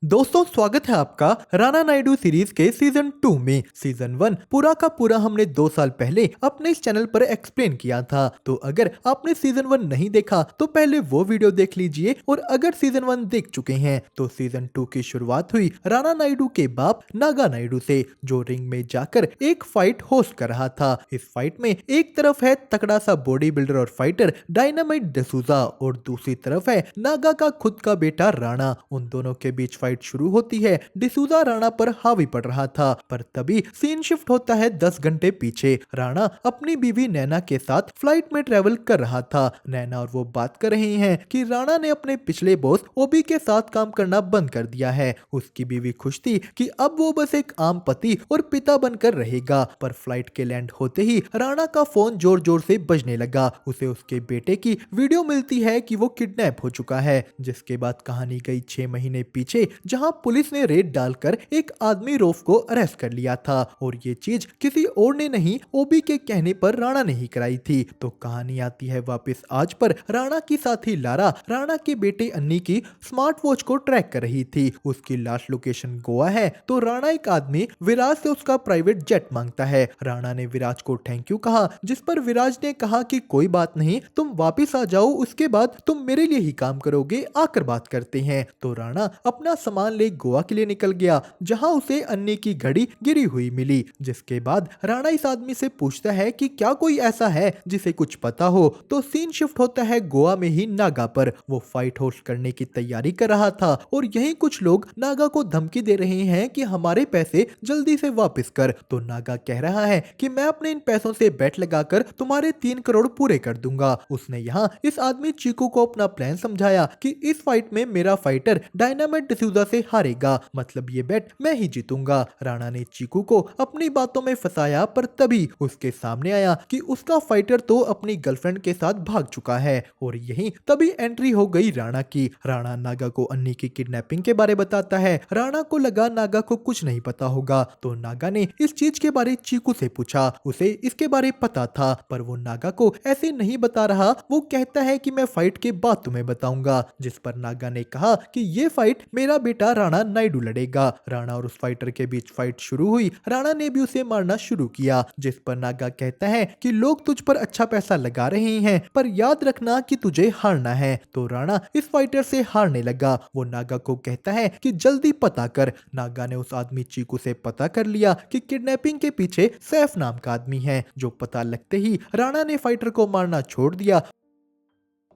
दोस्तों स्वागत है आपका राणा नायडू सीरीज के सीजन 2 में। सीजन 1 पूरा का पूरा हमने 2 साल पहले अपने इस चैनल पर एक्सप्लेन किया था, तो अगर आपने सीजन 1 नहीं देखा तो पहले वो वीडियो देख लीजिए, और अगर सीजन 1 देख चुके हैं तो सीजन 2 की शुरुआत हुई राणा नायडू के बाप नागा नायडू से, जो रिंग में जाकर एक फाइट होस्ट कर रहा था। इस फाइट में एक तरफ है तगड़ा सा बॉडी बिल्डर और फाइटर डायनामाइट डिसूजा, और दूसरी तरफ है नागा का खुद का बेटा राणा। उन दोनों के बीच फाइट शुरू होती है। डिसूजा राणा पर हावी पड़ रहा था, पर तभी सीन शिफ्ट होता है 10 घंटे पीछे। राणा अपनी बीवी नैना के साथ फ्लाइट में ट्रेवल कर रहा था। नैना और वो बात कर रहे हैं कि राणा ने अपने पिछले बॉस ओबी के साथ काम करना बंद कर दिया है। उसकी बीवी खुश थी कि अब वो बस एक आम पति और पिता बनकर रहेगा, पर फ्लाइट के लैंड होते ही राणा का फोन जोर जोर से बजने लगा। उसे उसके बेटे की वीडियो मिलती है कि वो किडनैप हो चुका है, जिसके बाद कहानी गई 6 महीने पीछे, जहां पुलिस ने रेड डालकर एक आदमी रोफ को अरेस्ट कर लिया था, और ये चीज किसी और ने नहीं, ओबी के कहने पर राणा ने ही कराई थी। तो कहानी आती है वापस आज पर। राणा की साथी लारा राणा के बेटे अन्नी की स्मार्ट वॉच को ट्रैक कर रही थी। उसकी लास्ट लोकेशन गोवा है, तो राणा एक आदमी विराज से उसका प्राइवेट जेट मांगता है। राणा ने विराज को थैंक यू कहा, जिस पर विराज ने कहा कि कोई बात नहीं, तुम वापिस आ जाओ, उसके बाद तुम मेरे लिए ही काम करोगे, आकर बात करते हैं। तो राणा अपना सामान ले गोवा के लिए निकल गया, जहां उसे अन्नी की घड़ी गिरी हुई मिली। जिसके बाद राणा इस आदमी से पूछता है कि क्या कोई ऐसा है जिसे कुछ पता हो। तो सीन शिफ्ट होता है गोवा में ही नागा पर। वो फाइट होस्ट करने की तैयारी कर रहा था, और यहीं कुछ लोग नागा को धमकी दे रहे हैं कि हमारे पैसे जल्दी से वापस कर। तो नागा कह रहा है कि मैं अपने इन पैसों से बेट लगाकर तुम्हारे 3 करोड़ पूरे कर दूंगा। उसने यहाँ इस आदमी चीकू को अपना प्लान समझाया कि इस फाइट में मेरा फाइटर डायनामाइट डिसूजा से हारेगा, मतलब ये बेट मैं ही जीतूंगा। राणा ने चीकू को अपनी बातों में फंसाया, पर तभी उसके सामने आया कि उसका फाइटर तो अपनी गर्लफ्रेंड के साथ भाग चुका है, और यहीं तभी एंट्री हो गई राणा की। राणा नागा को अन्नी की किडनैपिंग के बारे बताता है। राणा को लगा नागा को कुछ नहीं पता होगा, तो नागा ने इस चीज के बारे चीकू से पूछा। उसे इसके बारे पता था, पर वो नागा को ऐसे नहीं बता रहा। वो कहता है कि मैं फाइट के बाद तुम्हें बताऊंगा, जिस पर नागा ने कहा कि ये फाइट मेरा बेटा राणा नायडू लड़ेगा। राणा और उस फाइटर के बीच फाइट शुरू हुई। राणा ने भी उसे मारना शुरू किया, जिस पर नागा कहता है कि लोग तुझ पर अच्छा पैसा लगा रहे हैं, पर याद रखना कि तुझे हारना है। तो राणा इस फाइटर से हारने लगा। वो नागा को कहता है कि जल्दी पता कर। नागा ने उस आदमी चीकू से पता कर लिया कि किडनैपिंग के पीछे सैफ नाम का आदमी है, जो पता लगते ही राणा ने फाइटर को मारना छोड़ दिया।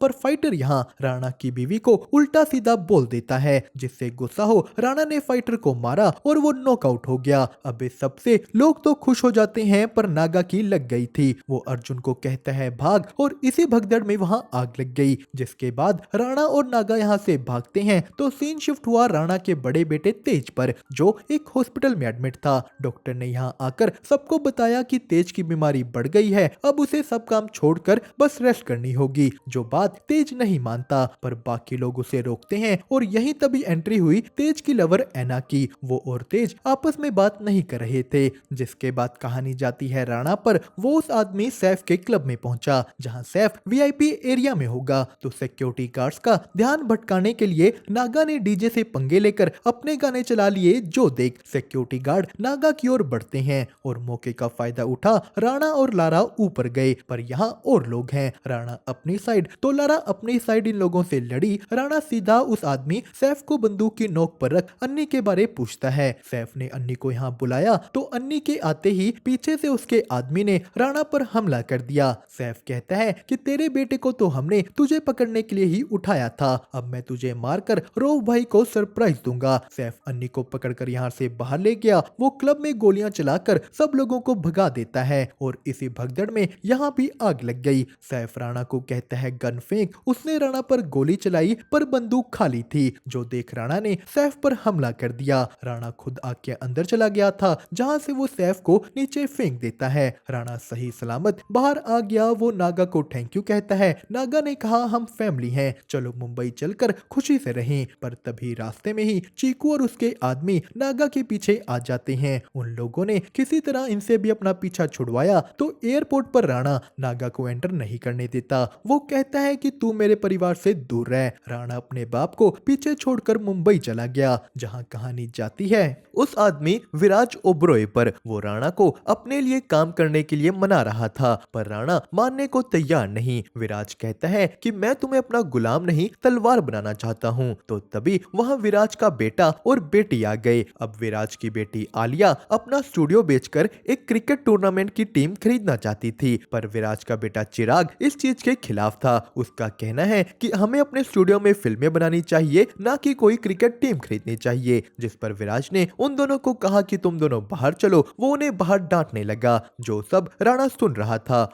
पर फाइटर यहाँ राणा की बीवी को उल्टा सीधा बोल देता है, जिससे गुस्सा हो राणा ने फाइटर को मारा और वो नॉकआउट हो गया। अब इस सबसे लोग तो खुश हो जाते हैं, पर नागा की लग गई थी। वो अर्जुन को कहता है भाग, और इसी भगदड़ में वहां आग लग गई। जिसके बाद राणा और नागा यहाँ से भागते हैं, तो सीन शिफ्ट हुआ राणा के बड़े बेटे तेज पर, जो एक हॉस्पिटल में एडमिट था। डॉक्टर ने यहाँ आकर सबको बताया कि तेज की बीमारी बढ़ गई है, अब उसे सब काम छोड़कर बस रेस्ट करनी होगी। जो बात तेज नहीं मानता, पर बाकी लोग उसे रोकते हैं, और यहीं तभी एंट्री हुई तेज की लवर एना की। वो और तेज आपस में बात नहीं कर रहे थे। जिसके बाद कहानी जाती है राणा पर। वो उस आदमी सैफ के क्लब में पहुंचा, जहां सैफ वीआईपी एरिया में होगा। तो सिक्योरिटी गार्ड्स का ध्यान भटकाने के लिए नागा ने डीजे से पंगे लेकर अपने गाने चला लिए। जो देख सिक्योरिटी गार्ड नागा की ओर बढ़ते हैं, और मौके का फायदा उठा राणा और लारा ऊपर गए। पर यहाँ और लोग हैं। राणा अपनी साइड, तो लारा अपनी साइड इन लोगों से लड़ी। राणा सीधा उस आदमी सैफ को बंदूक की नोक पर रख अन्नी के बारे पूछता है। सैफ ने अन्नी को यहाँ बुलाया, तो अन्नी के आते ही पीछे से उसके आदमी ने राणा पर हमला कर दिया। सैफ कहता है कि तेरे बेटे को तो हमने तुझे पकड़ने के लिए ही उठाया था, अब मैं तुझे मारकर रोव भाई को सरप्राइज दूंगा। सैफ अन्नी को पकड़कर यहाँ से बाहर ले गया। वो क्लब में गोलियां चलाकर सब लोगों को भगा देता है, और इसी भगदड़ में यहाँ भी आग लग गई। सैफ राणा को कहता है गन फेंक। उसने राणा पर गोली चलाई, पर बंदूक खाली थी। जो देख राणा ने सैफ पर हमला कर दिया। राणा खुद आग के अंदर चला गया था, जहां से वो सैफ को नीचे फेंक देता है। राणा सही सलामत बाहर आ गया। वो नागा को थैंक यू कहता है। नागा ने कहा हम फैमिली हैं, चलो मुंबई चलकर खुशी से रहें। पर तभी रास्ते में ही चीकू और उसके आदमी नागा के पीछे आ जाते हैं। उन लोगों ने किसी तरह इनसे भी अपना पीछा छुड़वाया, तो एयरपोर्ट पर राणा नागा को एंटर नहीं करने देता। वो कहता है कि तू मेरे परिवार से दूर रह। राणा अपने बाप को पीछे छोड़कर मुंबई चला गया। जहाँ कहानी जाती है उस आदमी विराज ओबरॉय पर। वो राणा को अपने लिए काम करने के लिए मना रहा था, पर राणा मानने को तैयार नहीं। विराज कहता है कि मैं तुम्हें अपना गुलाम नहीं तलवार बनाना चाहता हूँ। तो तभी वहाँ विराज का बेटा और बेटी आ गए। अब विराज की बेटी आलिया अपना स्टूडियो बेचकर एक क्रिकेट टूर्नामेंट की टीम खरीदना चाहती थी, पर विराज का बेटा चिराग इस चीज के खिलाफ था। उसका कहना है कि हमें अपने स्टूडियो में फिल्में बनानी चाहिए, ना कि कोई क्रिकेट टीम खरीदनी चाहिए। जिस पर विराज ने उन दोनों को कहा कि तुम दोनों बाहर चलो। वो उन्हें बाहर डांटने लगा, जो सब राणा सुन रहा था।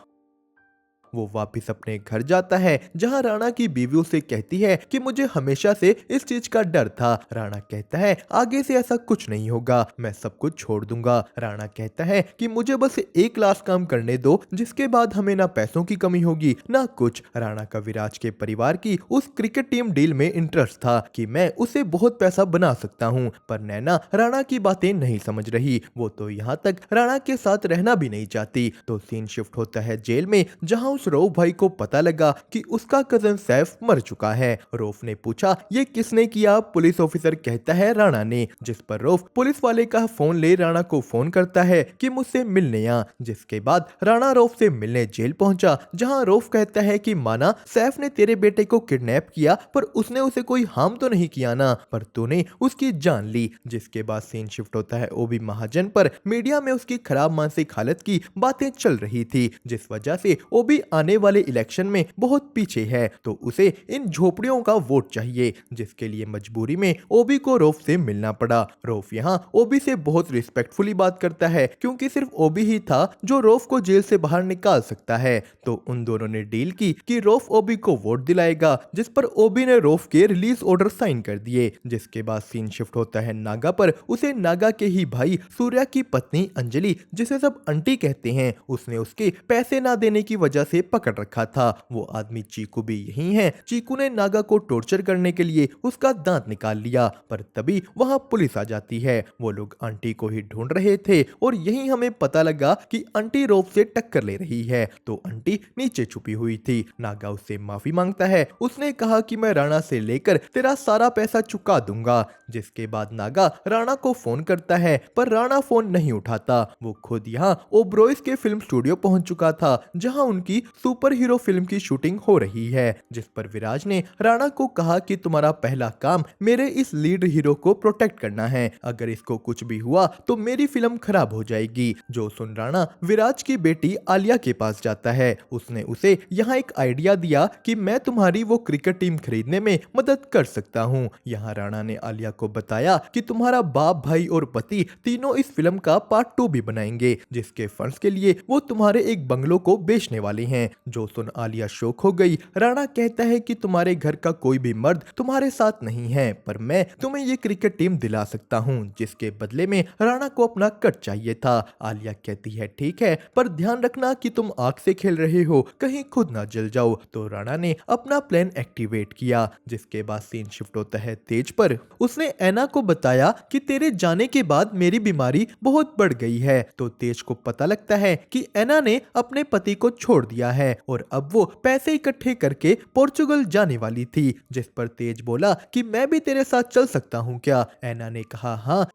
वो वापस अपने घर जाता है, जहां राणा की बीवी उसे कहती है कि मुझे हमेशा से इस चीज का डर था। राणा कहता है आगे से ऐसा कुछ नहीं होगा, मैं सब कुछ छोड़ दूंगा। राणा कहता है कि मुझे बस एक लास्ट काम करने दो, जिसके बाद हमें ना पैसों की कमी होगी ना कुछ। राणा का विराज के परिवार की उस क्रिकेट टीम डील में इंटरेस्ट था कि मैं उसे बहुत पैसा बना सकता हूँ, पर नैना राणा की बातें नहीं समझ रही। वो तो यहाँ तक राणा के साथ रहना भी नहीं चाहती। तो सीन शिफ्ट होता है जेल में, जहाँ रऊफ भाई को पता लगा कि उसका कजन सैफ मर चुका है। रऊफ ने पूछा ये किसने किया? पुलिस ऑफिसर कहता है राणा ने। जिस पर रऊफ पुलिस वाले का फोन ले राणा को फोन करता है कि मुझसे मिलने आ। जिसके बाद राणा रऊफ से मिलने जेल पहुंचा, जहां रऊफ कहता है कि माना सैफ ने तेरे बेटे को किडनैप किया, पर उसने उसे कोई हार्म तो नहीं किया ना, पर तूने उसकी जान ली। जिसके बाद सीन शिफ्ट होता है ओबी महाजन पर। मीडिया में उसकी खराब मानसिक हालत की बातें चल रही थी, जिस वजह से ओबी आने वाले इलेक्शन में बहुत पीछे है, तो उसे इन झोपड़ियों का वोट चाहिए। जिसके लिए मजबूरी में ओबी को रऊफ से मिलना पड़ा। रऊफ यहाँ ओबी से बहुत रिस्पेक्टफुली बात करता है, क्योंकि सिर्फ ओबी ही था जो रऊफ को जेल से बाहर निकाल सकता है। तो उन दोनों ने डील की कि रऊफ ओबी को वोट दिलाएगा, जिस पर ओबी ने रऊफ के रिलीज ऑर्डर साइन कर दिए। जिसके बाद सीन शिफ्ट होता है नागा पर। उसे नागा के ही भाई सूर्या की पत्नी अंजलि, जिसे सब आंटी कहते हैं, उसने उसके पैसे ना देने की वजह से पकड़ रखा था। वो आदमी चीकू भी यही है। चीकू ने नागा को टॉर्चर करने के लिए उसका दांत निकाल लिया, पर तभी वहां पुलिस आ जाती है। वो लोग आंटी को ही ढूंढ रहे थे, और यही हमें पता लगा कि आंटी रऊफ से टक्कर ले रही है। तो आंटी नीचे छुपी हुई थी। नागा उससे माफी मांगता है। उसने कहा कि मैं राणा से लेकर तेरा सारा पैसा चुका दूंगा। जिसके बाद नागा राणा को फोन करता है, पर राणा फोन नहीं उठाता। वो खुद यहाँ ओबरॉयज के फिल्म स्टूडियो पहुंच चुका था, जहां उनकी सुपर हीरो फिल्म की शूटिंग हो रही है। जिस पर विराज ने राणा को कहा कि तुम्हारा पहला काम मेरे इस लीड हीरो को प्रोटेक्ट करना है। अगर इसको कुछ भी हुआ तो मेरी फिल्म खराब हो जाएगी। जो सुन राणा विराज की बेटी आलिया के पास जाता है। उसने उसे यहाँ एक आइडिया दिया कि मैं तुम्हारी वो क्रिकेट टीम खरीदने में मदद कर सकता हूँ। यहाँ राणा ने आलिया को बताया कि तुम्हारा बाप, भाई और पति तीनों इस फिल्म का पार्ट 2 भी बनाएंगे, जिसके फंड्स के लिए वो तुम्हारे एक बंगलों को बेचने वाले हैं। जो सुन आलिया शौक हो गई। राणा कहता है कि तुम्हारे घर का कोई भी मर्द तुम्हारे साथ नहीं है, पर मैं तुम्हें ये क्रिकेट टीम दिला सकता हूँ, जिसके बदले में राणा को अपना कट चाहिए था। आलिया कहती है ठीक है, पर ध्यान रखना कि तुम आग से खेल रहे हो, कहीं खुद ना जल जाओ। तो राणा ने अपना प्लान एक्टिवेट किया। जिसके बाद सीन शिफ्ट होता है तेज पर। उसने ऐना को बताया कि तेरे जाने के बाद मेरी बीमारी बहुत बढ़ गई है। तो तेज को पता लगता है कि ऐना ने अपने पति को छोड़ दिया है, और अब वो पैसे इकट्ठे करके पोर्चुगल जाने वाली थी। जिस पर तेज बोला कि मैं भी तेरे साथ चल सकता हूँ क्या? ऐना ने कहा हाँ।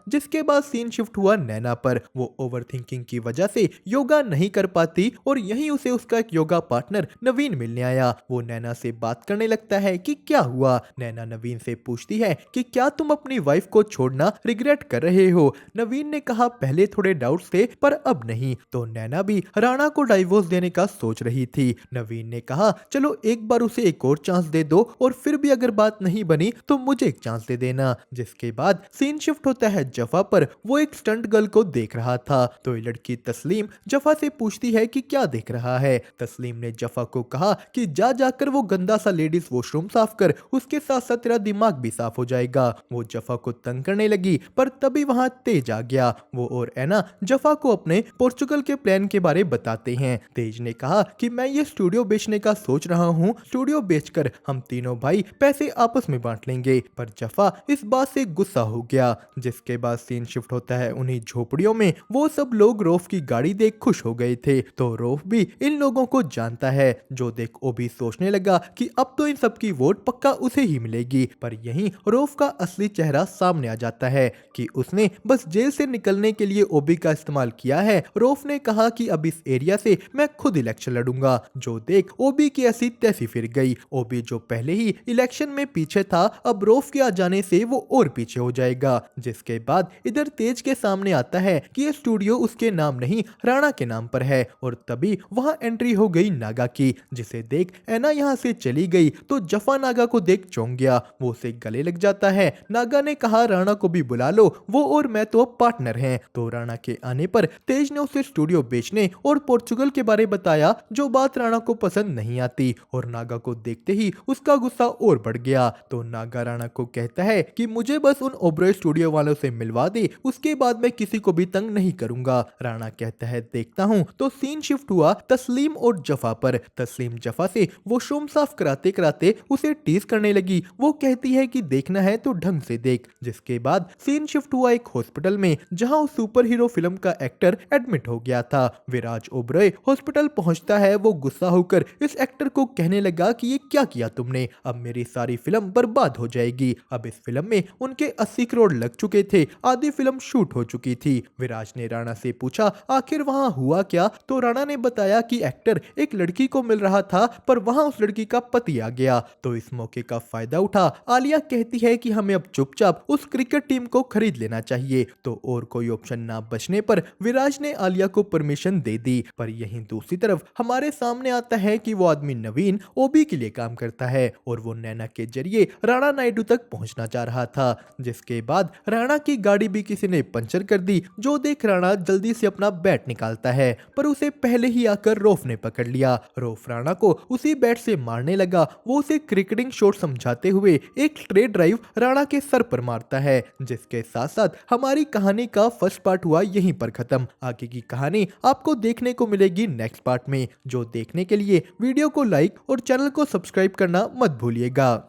जिसके बाद सीन शिफ्ट हुआ नैना पर। वो ओवरथिंकिंग की वजह से योगा नहीं कर पाती, और यहीं उसे उसका एक योगा पार्टनर नवीन मिलने आया। वो नैना से बात करने लगता है कि क्या हुआ। नैना नवीन से पूछती है कि क्या तुम अपनी वाइफ को छोड़ना रिग्रेट कर रहे हो? नवीन ने कहा पहले थोड़े डाउट्स थे, पर अब नहीं। तो नैना भी राणा को डाइवोर्स देने का सोच रही थी। नवीन ने कहा चलो एक बार उसे एक और चांस दे दो, और फिर भी अगर बात नहीं बनी तो मुझे एक चांस दे देना। जिसके बाद सीन शिफ्ट होता है जफा पर। वो एक स्टंट गर्ल को देख रहा था। तो ये लड़की तस्लीम जफा से पूछती है कि क्या देख रहा है। तस्लीम ने जफा को कहा कि जा जाकर वो गंदा सा लेडीज वॉशरूम साफ कर, उसके साथ साथ तेरा दिमाग भी साफ हो जाएगा। वो जफा को तंग करने लगी, पर तभी वहां तेज आ गया। वो और ऐना जफा को अपने पोर्चुगल के प्लान के बारे बताते हैं। तेज ने कहा कि मैं ये स्टूडियो बेचने का सोच रहा हूँ, स्टूडियो बेचकर हम तीनों भाई पैसे आपस में बांट लेंगे। पर जफा इस बात से गुस्सा हो गया। जिसके बाद सीन शिफ्ट होता है उन्हीं झोपड़ियों में। वो सब लोग रोफ की गाड़ी देख खुश हो गए थे, तो रोफ भी इन लोगों को जानता है, जो देख ओबी सोचने लगा कि अब तो इन सब की वोट पक्का उसे ही मिलेगी। पर यहीं रोफ का असली चेहरा सामने आ जाता है कि उसने बस जेल से निकलने के लिए ओबी का इस्तेमाल किया है। रोफ ने कहा कि अब इस एरिया से मैं खुद इलेक्शन लड़ूंगा, जो देख ओबी की ऐसी तैसी फिर गई। ओबी जो पहले ही इलेक्शन में पीछे था, अब रोफ के आ जाने से वो और पीछे हो जाएगा। जिसके बाद इधर तेज के सामने आता है कि ये स्टूडियो उसके नाम नहीं राणा के नाम पर है, और तभी वहां एंट्री हो गई नागा की, जिसे देख ऐना यहाँ से चली गई तो जफा नागा को देख चौंक गया। वो उसे गले लग जाता है। नागा ने कहा राणा को भी बुला लो, वो और मैं तो अब पार्टनर हैं। तो राणा के आने पर तेज ने उसे स्टूडियो बेचने और पोर्चुगल के बारे बताया, जो बात राणा को पसंद नहीं आती, और नागा को देखते ही उसका गुस्सा और बढ़ गया। तो नागा राणा को कहता है कि मुझे बस उन ओबरॉय स्टूडियो वालों से मिलवा दे, उसके बाद मैं किसी को भी तंग नहीं करूंगा। राणा कहता है देखता हूँ। तो सीन शिफ्ट हुआ तस्लीम और जफा पर। तस्लीम जफा से वॉशरूम साफ कराते कराते उसे टीज करने लगी। वो कहती है कि देखना है तो ढंग से देख। जिसके बाद सीन शिफ्ट हुआ एक हॉस्पिटल में, जहां उस सुपर हीरो फिल्म का एक्टर एडमिट हो गया था। विराज ओबरॉय हॉस्पिटल पहुंचता है। वो गुस्सा होकर इस एक्टर को कहने लगा कि ये क्या किया तुमने, अब मेरी सारी फिल्म बर्बाद हो जाएगी। अब इस फिल्म में उनके 80 करोड़ लग चुके थे, आधी फिल्म शूट हो चुकी थी। विराज ने राणा से पूछा आखिर वहां हुआ क्या, तो राणा ने बताया कि एक्टर एक लड़की को मिल रहा था, पर वहां उस लड़की का पति आ गया, तो इस मौके का फायदा उठा आलिया कहती है कि हमें अब चुपचाप उस क्रिकेट टीम को खरीद लेना चाहिए। तो और कोई ऑप्शन ना बचने पर विराज ने आलिया को परमिशन दे दी। पर यहीं दूसरी तरफ हमारे सामने आता है कि वो आदमी नवीन ओबी के लिए काम करता है, और वो नैना के जरिए राणा नायडू तक पहुंचना चाह रहा था। जिसके बाद राणा की गाड़ी भी किसी ने पंचर कर दी, जो देख राणा जल्दी से अपना बैट निकालता है, पर उसे पहले ही आकर रोफ ने पकड़ लिया। रोफ राणा को उसी बैट से मारने लगा। वो उसे क्रिकेटिंग शॉट समझाते हुए एक स्ट्रेट ड्राइव राणा के सर पर मारता है। जिसके साथ साथ हमारी कहानी का फर्स्ट पार्ट हुआ यहीं पर खत्म। आगे की कहानी आपको देखने को मिलेगी नेक्स्ट पार्ट में, जो देखने के लिए वीडियो को लाइक और चैनल को सब्सक्राइब करना मत भूलिएगा।